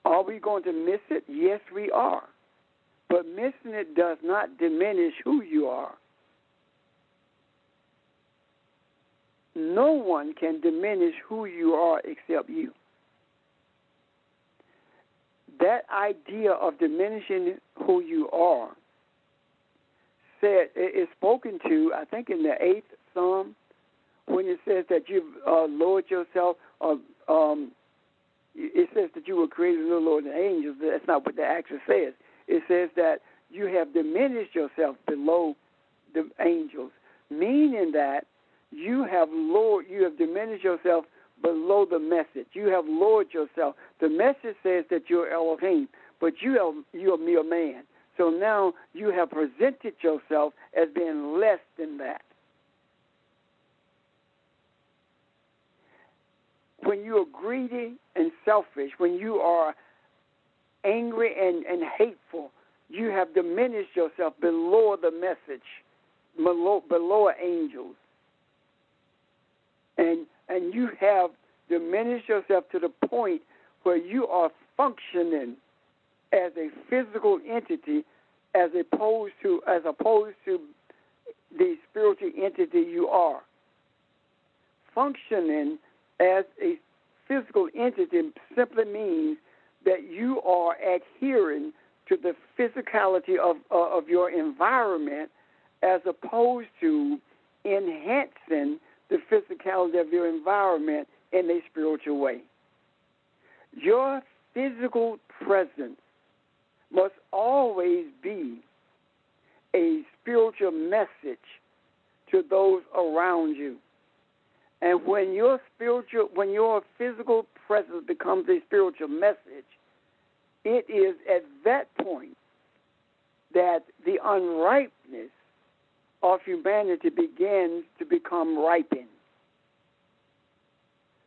Speaker 1: Are we going to miss it? Yes, we are. But missing it does not diminish who you are. No one can diminish who you are except you. That idea of diminishing who you are is spoken to, I think, in the 8th Psalm, when it says that you've lowered yourself. It says that you were created a little lower than angels. That's not what the actually says. It says that you have diminished yourself below the angels, meaning that you have diminished yourself below the message. You have lowered yourself. The message says that you're Elohim, but you're a mere man. So now you have presented yourself as being less than that. When you are greedy and selfish, when you are angry and hateful, you have diminished yourself below the message, below angels. And you have diminished yourself to the point where you are functioning as a physical entity as opposed to the spiritual entity you are. Functioning as a physical entity simply means that you are adhering to the physicality of your environment as opposed to enhancing the physicality of your environment in a spiritual way. Your physical presence must always be a spiritual message to those around you. And when your physical presence becomes a spiritual message, it is at that point that the unripeness of humanity begins to become ripened.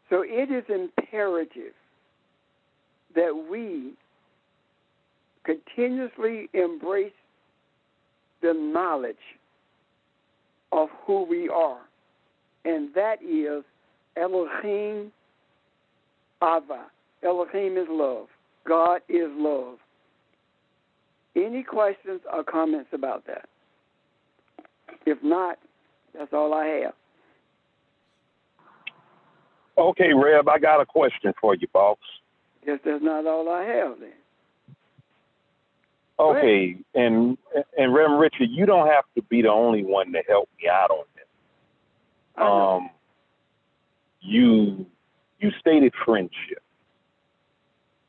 Speaker 1: So it is imperative that we continuously embrace the knowledge of who we are, and that is Elohim Ava. Elohim is love. God is love. Any questions or comments about that? If not, that's all I have.
Speaker 5: Okay, Reb, I got a question for you, boss.
Speaker 1: Guess that's not all I have then.
Speaker 5: Okay, and Reverend Richard, you don't have to be the only one to help me out on this. You stated friendship,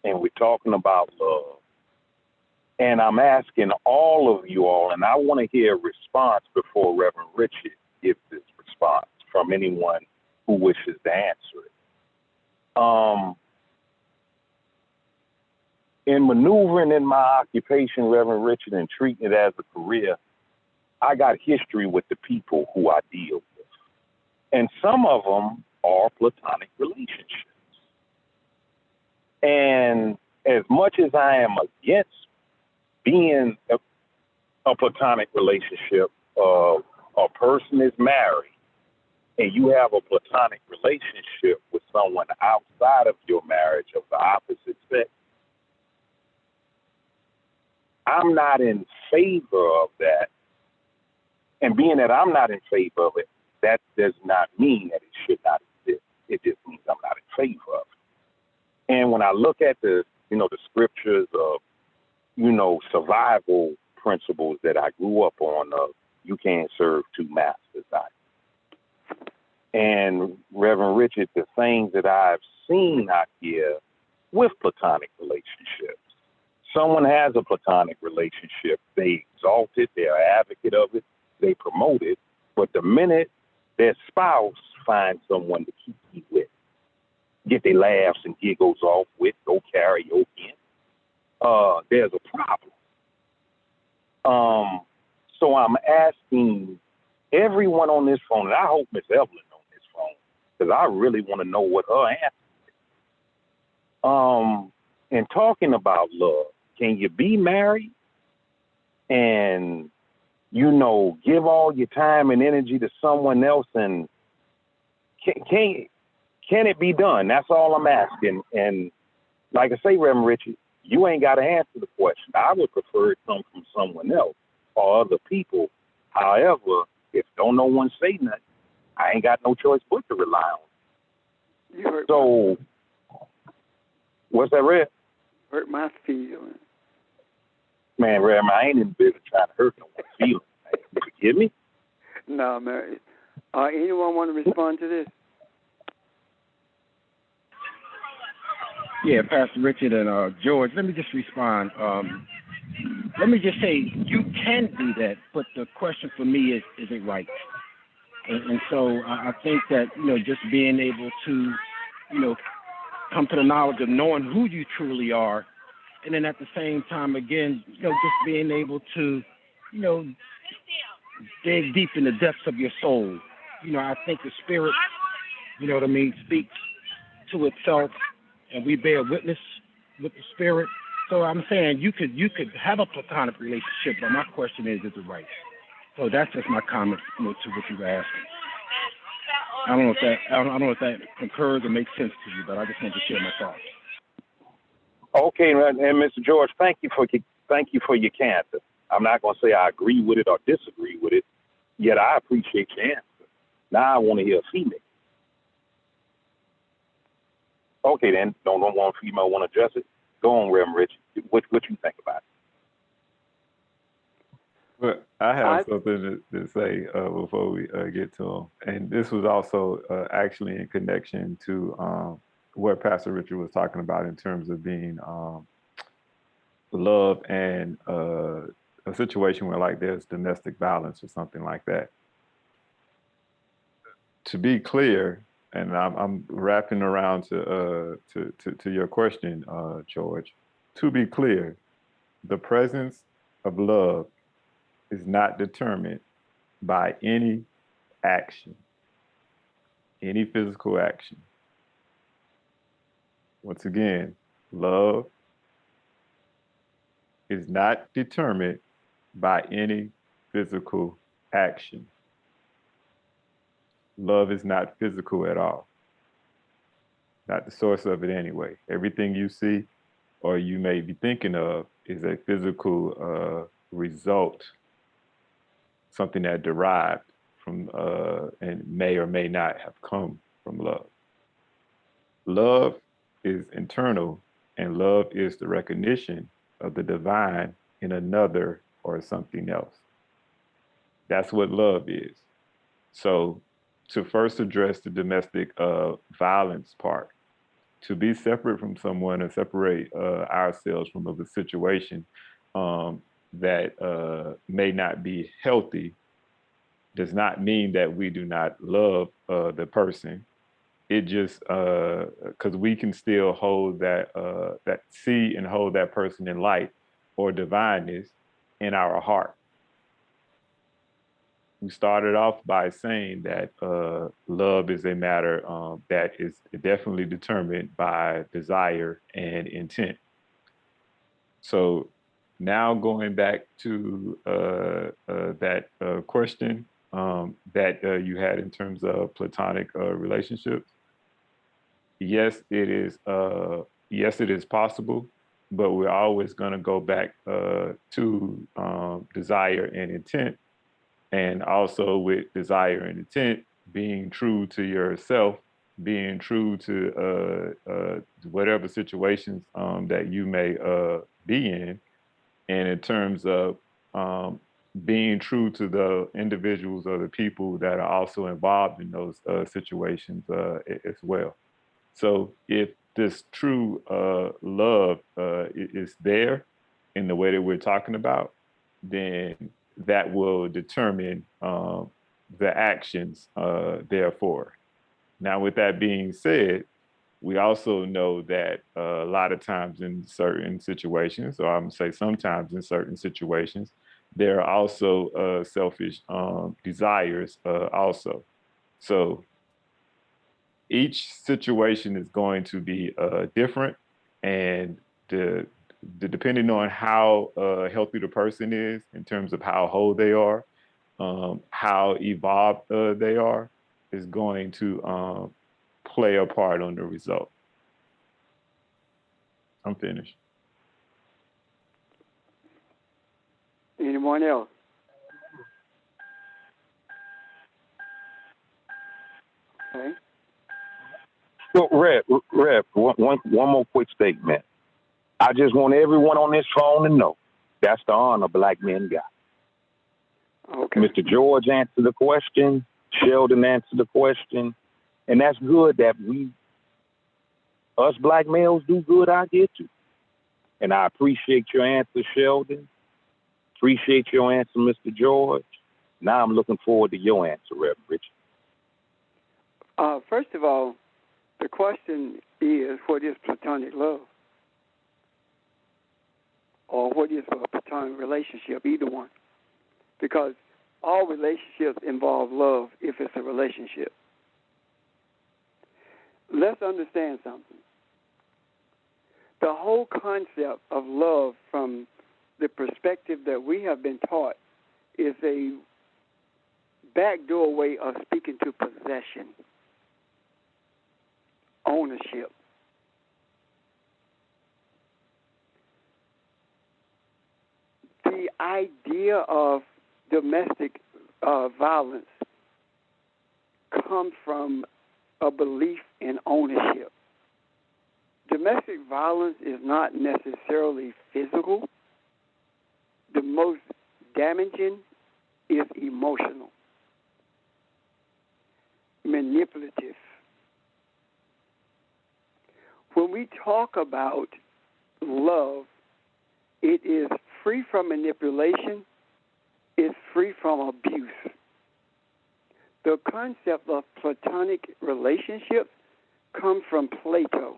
Speaker 5: and we're talking about love. And I'm asking all of you all, and I want to hear a response before Reverend Richard gives this response from anyone who wishes to answer it. In maneuvering in my occupation, Reverend Richard, and treating it as a career, I got history with the people who I deal with. And some of them are platonic relationships. And as much as I am against being a platonic relationship, a person is married and you have a platonic relationship with someone outside of your marriage of the opposite sex, I'm not in favor of that. And being that I'm not in favor of it, that does not mean that it should not exist. It just means I'm not in favor of it. And when I look at the scriptures of, survival principles that I grew up on, you can't serve two masters. And Reverend Richard, the things that I've seen out here with platonic relationships. Someone has a platonic relationship, they exalt it, they're an advocate of it, they promote it, but the minute their spouse finds someone to keep with, get their laughs and giggles off with, go karaoke in, there's a problem. So I'm asking everyone on this phone, and I hope Miss Evelyn on this phone, because I really want to know what her answer is. And talking about love, can you be married and, give all your time and energy to someone else, and can it be done? That's all I'm asking. And like I say, Reverend Richard, you ain't got to answer the question. I would prefer it come from someone else or other people. However, if don't no one say nothing, I ain't got no choice but to rely on. So, what's that, Red?
Speaker 1: Hurt my feelings.
Speaker 5: Man, Red, I ain't in the business trying to hurt no one's feelings. You forgive me?
Speaker 1: No, man. Anyone want to respond to this?
Speaker 7: Yeah, Pastor Richard and George, let me just respond. Let me just say, you can do that, but the question for me is it right? And so I think that, just being able to, come to the knowledge of knowing who you truly are, and then at the same time, again, just being able to, dig deep in the depths of your soul. I think the spirit, speaks to itself, and we bear witness with the spirit. So I'm saying you could have a platonic relationship, but my question is it right? So that's just my comment, to what you were asking. I don't know if that concurs or makes sense to you, but I just want to share my thoughts. Okay,
Speaker 5: and Mr. George, thank you for your candor. I'm not going to say I agree with it or disagree with it, yet I appreciate your answer. Now I want to hear a female. Okay, then, don't one female want to address it? Go on, Reverend Rich. What you think about it?
Speaker 6: Well, I have something to say before we get to them. And this was also actually in connection to what Pastor Richard was talking about in terms of being love and a situation where like there's domestic violence or something like that. To be clear, and I'm wrapping around to your question, George. To be clear, the presence of love is not determined by any action, any physical action. Once again, love is not determined by any physical action. Love is not physical at all. Not the source of it anyway. Everything you see or you may be thinking of is a physical result, something that derived from and may or may not have come from love. Love is internal, and love is the recognition of the divine in another or something else. That's what love is. So to first address the domestic violence part, to be separate from someone and separate ourselves from a situation that may not be healthy does not mean that we do not love the person. It just because we can still hold that see and hold that person in light or divineness in our heart. We started off by saying that love is a matter that is definitely determined by desire and intent. So now going back to that question that you had in terms of platonic relationships, yes, it is. Yes, it is possible, but we're always going to go back to desire and intent. And also with desire and intent, being true to yourself, being true to whatever situations that you may be in. And in terms of being true to the individuals or the people that are also involved in those situations as well. So if this true love is there in the way that we're talking about, then that will determine the actions, therefore. Now, with that being said, we also know that a lot of times in certain situations, or I'm gonna say sometimes in certain situations, there are also selfish desires also. So each situation is going to be different, and the depending on how healthy the person is in terms of how whole they are, how evolved they are, is going to play a part on the result. I'm finished.
Speaker 1: Anyone else? Okay.
Speaker 5: Well, Rev, one more quick statement. I just want everyone on this phone to know that's the honor black men got.
Speaker 1: Okay.
Speaker 5: Mr. George answered the question. Sheldon answered the question. And that's good that us black males do good, I get you. And I appreciate your answer, Sheldon. Appreciate your answer, Mr. George. Now I'm looking forward to your answer, Reverend Richard.
Speaker 1: First of all, the question is, what is platonic love? Or what is a platonic relationship, either one? Because all relationships involve love if it's a relationship. Let's understand something. The whole concept of love from the perspective that we have been taught is a backdoor way of speaking to possession, ownership. The idea of domestic violence comes from a belief in ownership. Domestic violence is not necessarily physical. The most damaging is emotional, manipulative. When we talk about love, it is free from manipulation, is free from abuse. The concept of platonic relationships comes from Plato.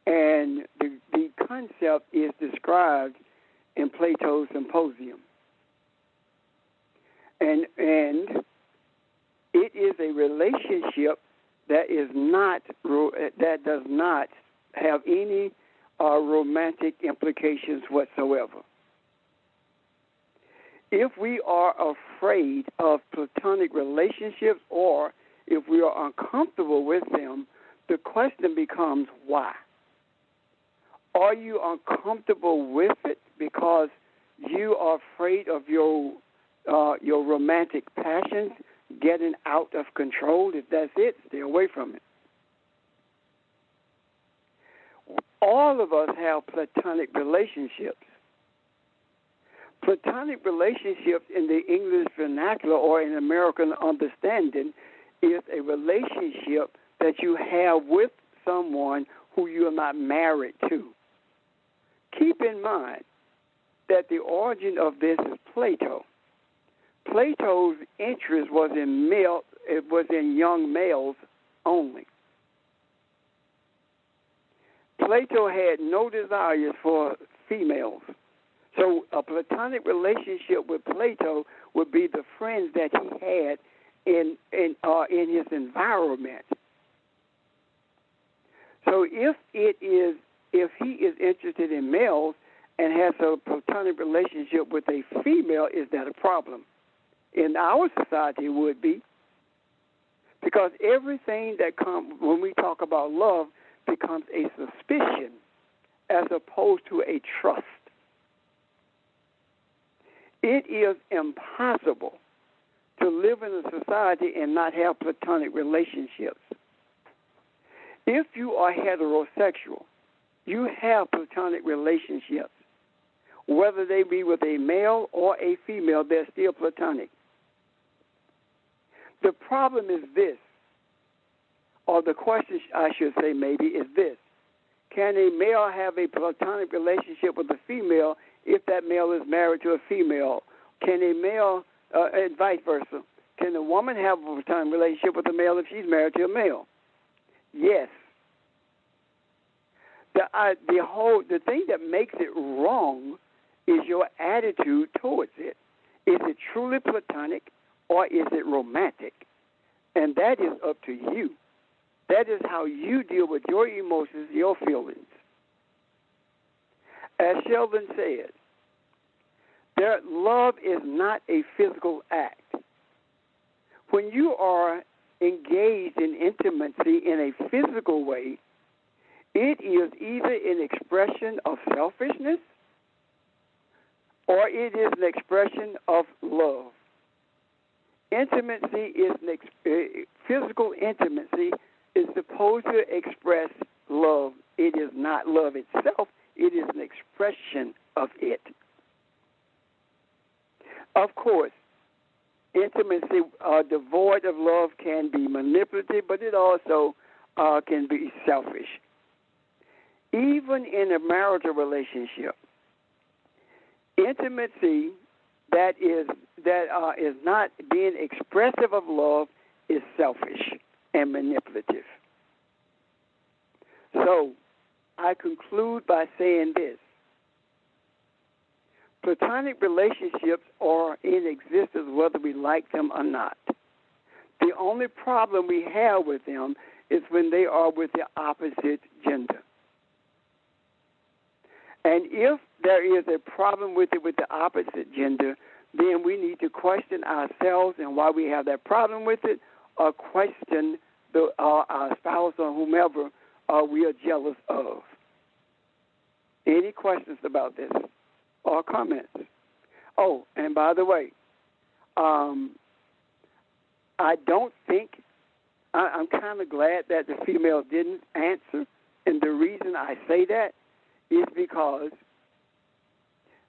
Speaker 1: And the concept is described in Plato's Symposium. And it is a relationship that does not have any romantic implications whatsoever. If we are afraid of platonic relationships, or if we are uncomfortable with them, the question becomes why? Are you uncomfortable with it because you are afraid of your romantic passions getting out of control? If that's it, stay away from it. All of us have platonic relationships. Platonic relationships in the English vernacular or in American understanding is a relationship that you have with someone who you are not married to. Keep in mind that the origin of this is Plato. Plato's interest was in young males only. Plato had no desires for females. So a platonic relationship with Plato would be the friends that he had in his environment. So if he is interested in males and has a platonic relationship with a female, is that a problem? In our society, it would be, because everything that comes when we talk about love becomes a suspicion as opposed to a trust. It is impossible to live in a society and not have platonic relationships. If you are heterosexual, you have platonic relationships. Whether they be with a male or a female, they're still platonic. The problem is this, or the question I should say maybe is this: can a male have a platonic relationship with a female if that male is married to a female? Can a male, and vice versa, can a woman have a platonic relationship with a male if she's married to a male? Yes. The thing that makes it wrong is your attitude towards it. Is it truly platonic or is it romantic? And that is up to you. That is how you deal with your emotions, your feelings. As Sheldon said, love is not a physical act. When you are engaged in intimacy in a physical way, it is either an expression of selfishness or it is an expression of love. Intimacy is physical intimacy is supposed to express love. It is not love itself. It is an expression of it. Of course, intimacy devoid of love can be manipulative, but it also can be selfish. Even in a marital relationship, intimacy that is not being expressive of love is selfish and manipulative. So, I conclude by saying this. Platonic relationships are in existence whether we like them or not. The only problem we have with them is when they are with the opposite gender. And if there is a problem with it with the opposite gender, then we need to question ourselves and why we have that problem with it, or question our spouse or whomever we are jealous of. Any questions about this or comments? Oh, and by the way, I don't think, I'm kind of glad that the female didn't answer, and the reason I say that is because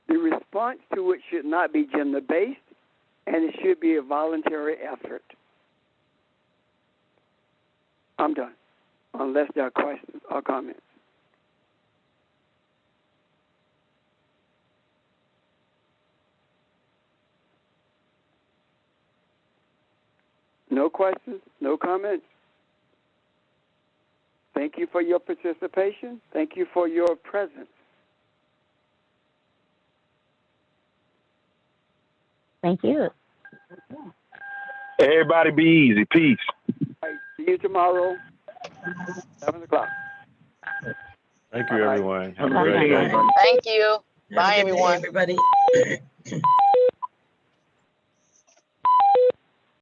Speaker 1: the response to it should not be gender-based, and it should be a voluntary effort. I'm done, unless there are questions or comments. No questions, no comments. Thank you for your participation. Thank you for your presence.
Speaker 3: Thank you.
Speaker 5: Everybody be easy. Peace.
Speaker 1: All right, see you tomorrow, 7 o'clock.
Speaker 6: Thank you,
Speaker 1: Bye-bye.
Speaker 6: everyone. Have a
Speaker 3: Bye-bye.
Speaker 6: great day.
Speaker 2: Bye.
Speaker 8: Thank you.
Speaker 2: Have
Speaker 8: Bye,
Speaker 2: a good day,
Speaker 8: everyone.
Speaker 2: everybody.